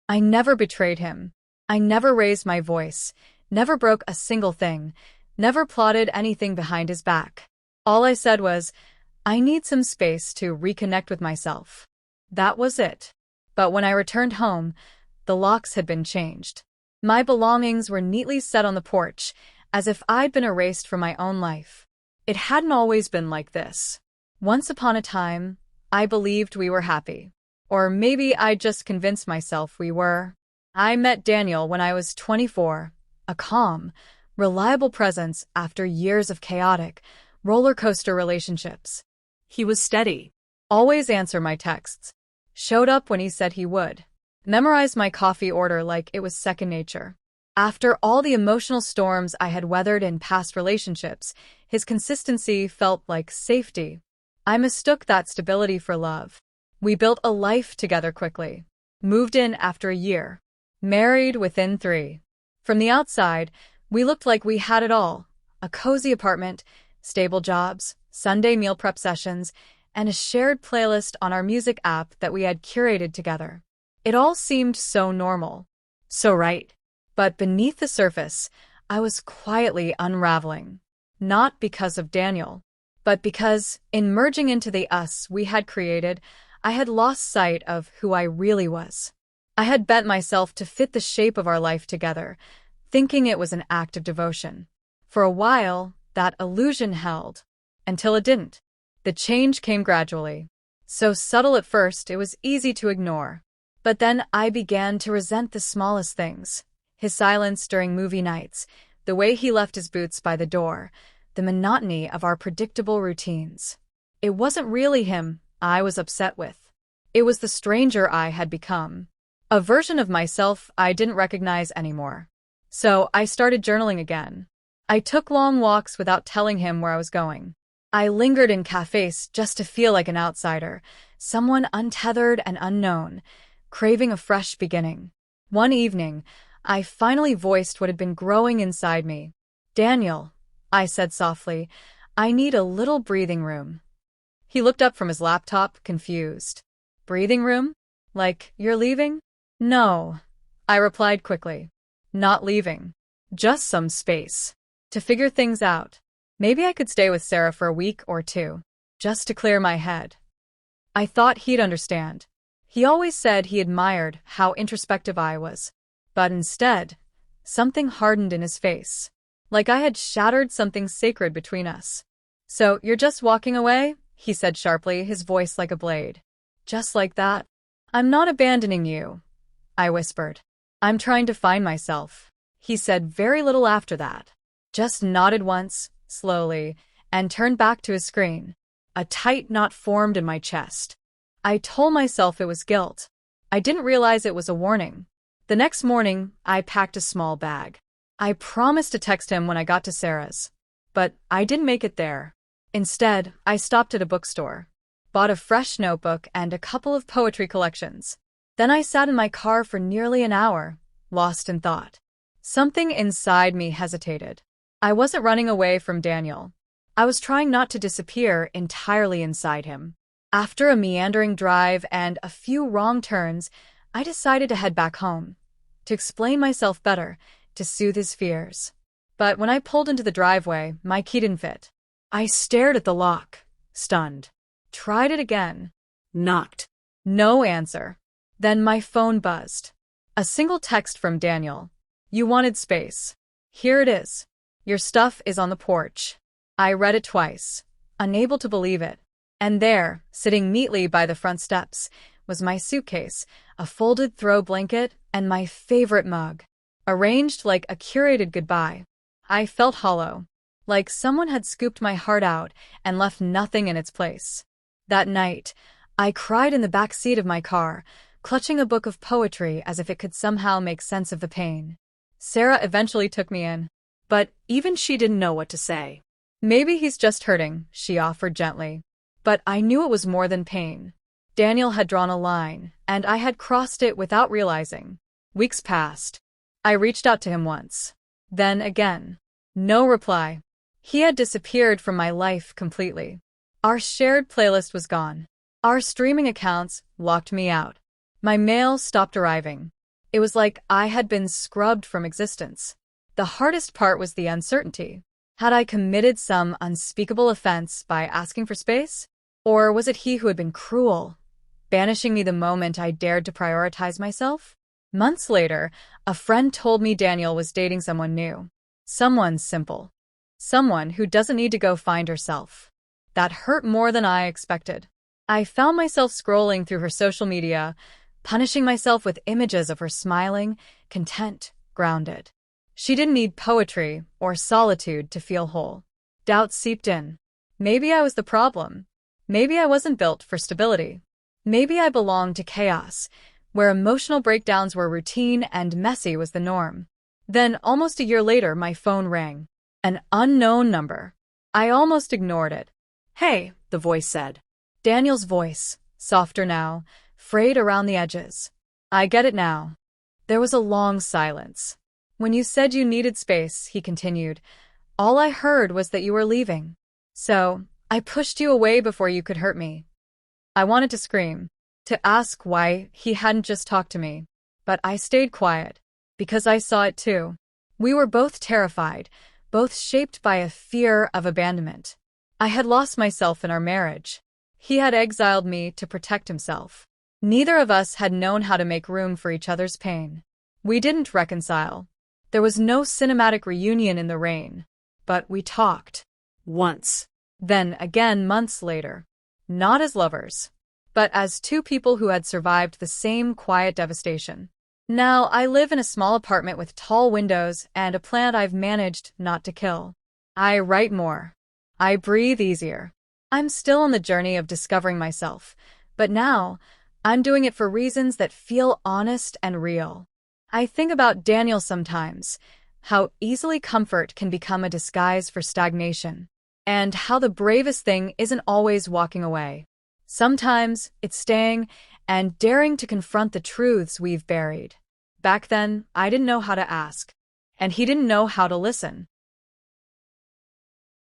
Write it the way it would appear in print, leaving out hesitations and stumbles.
I never betrayed him. I never raised my voice, never broke a single thing, never plotted anything behind his back. All I said was, I need some space to reconnect with myself. That was it. But when I returned home, the locks had been changed. My belongings were neatly set on the porch, as if I'd been erased from my own life. It hadn't always been like this. Once upon a time, I believed we were happy. Or maybe I just convinced myself we were. I met Daniel when I was 24, a calm, reliable presence after years of chaotic, rollercoaster relationships. He was steady, always answered my texts, showed up when he said he would, memorized my coffee order like it was second nature. After all the emotional storms I had weathered in past relationships, his consistency felt like safety. I mistook that stability for love. We built a life together quickly, moved in after a year, married within 3. From the outside, we looked like we had it all: a cozy apartment, stable jobs, Sunday meal prep sessions, and a shared playlist on our music app that we had curated together. It all seemed so normal, so right. But beneath the surface, I was quietly unraveling. Not because of Daniel, but because, in merging into the us we had created, I had lost sight of who I really was. I had bent myself to fit the shape of our life together, thinking it was an act of devotion. For a while, that illusion held, until it didn't. The change came gradually. So subtle at first, it was easy to ignore. But then I began to resent the smallest things. His silence during movie nights, the way he left his boots by the door, the monotony of our predictable routines. It wasn't really him I was upset with. It was the stranger I had become. A version of myself I didn't recognize anymore. So I started journaling again. I took long walks without telling him where I was going. I lingered in cafes just to feel like an outsider, someone untethered and unknown, craving a fresh beginning. One evening, I finally voiced what had been growing inside me. Daniel, I said softly, I need a little breathing room. He looked up from his laptop, confused. Breathing room? Like, you're leaving? No, I replied quickly. Not leaving. Just some space. To figure things out. Maybe I could stay with Sarah for a week or 2, just to clear my head. I thought he'd understand. He always said he admired how introspective I was. But instead, something hardened in his face. Like I had shattered something sacred between us. So, you're just walking away? He said sharply, his voice like a blade. Just like that? I'm not abandoning you, I whispered. I'm trying to find myself. He said very little after that. Just nodded once, slowly, and turned back to his screen. A tight knot formed in my chest. I told myself it was guilt. I didn't realize it was a warning. The next morning, I packed a small bag. I promised to text him when I got to Sarah's. But I didn't make it there. Instead, I stopped at a bookstore, bought a fresh notebook and a couple of poetry collections. Then I sat in my car for nearly an hour, lost in thought. Something inside me hesitated. I wasn't running away from Daniel. I was trying not to disappear entirely inside him. After a meandering drive and a few wrong turns, I decided to head back home, to explain myself better, to soothe his fears. But when I pulled into the driveway, my key didn't fit. I stared at the lock, stunned. Tried it again. Knocked. No answer. Then my phone buzzed. A single text from Daniel. You wanted space. Here it is. Your stuff is on the porch. I read it twice, unable to believe it. And there, sitting neatly by the front steps, was my suitcase, a folded throw blanket, and my favorite mug, arranged like a curated goodbye. I felt hollow, like someone had scooped my heart out and left nothing in its place. That night, I cried in the back seat of my car, clutching a book of poetry as if it could somehow make sense of the pain. Sarah eventually took me in, but even she didn't know what to say. Maybe he's just hurting, she offered gently. But I knew it was more than pain. Daniel had drawn a line, and I had crossed it without realizing. Weeks passed. I reached out to him once. Then again. No reply. He had disappeared from my life completely. Our shared playlist was gone. Our streaming accounts locked me out. My mail stopped arriving. It was like I had been scrubbed from existence. The hardest part was the uncertainty. Had I committed some unspeakable offense by asking for space? Or was it he who had been cruel, banishing me the moment I dared to prioritize myself? Months later, a friend told me Daniel was dating someone new. Someone simple. Someone who doesn't need to go find herself. That hurt more than I expected. I found myself scrolling through her social media, punishing myself with images of her smiling, content, grounded. She didn't need poetry or solitude to feel whole. Doubt seeped in. Maybe I was the problem. Maybe I wasn't built for stability. Maybe I belonged to chaos, where emotional breakdowns were routine and messy was the norm. Then, almost a year later, my phone rang. An unknown number. I almost ignored it. "Hey," the voice said. Daniel's voice, softer now, frayed around the edges. "I get it now." There was a long silence. "When you said you needed space," he continued, "all I heard was that you were leaving. So, I pushed you away before you could hurt me." I wanted to scream, to ask why he hadn't just talked to me. But I stayed quiet, because I saw it too. We were both terrified, both shaped by a fear of abandonment. I had lost myself in our marriage. He had exiled me to protect himself. Neither of us had known how to make room for each other's pain. We didn't reconcile. There was no cinematic reunion in the rain. But we talked. Once. Then again months later. Not as lovers, but as two people who had survived the same quiet devastation. Now I live in a small apartment with tall windows and a plant I've managed not to kill. I write more. I breathe easier. I'm still on the journey of discovering myself, but now I'm doing it for reasons that feel honest and real. I think about Daniel sometimes, how easily comfort can become a disguise for stagnation, and how the bravest thing isn't always walking away. Sometimes it's staying and daring to confront the truths we've buried. Back then, I didn't know how to ask, and he didn't know how to listen.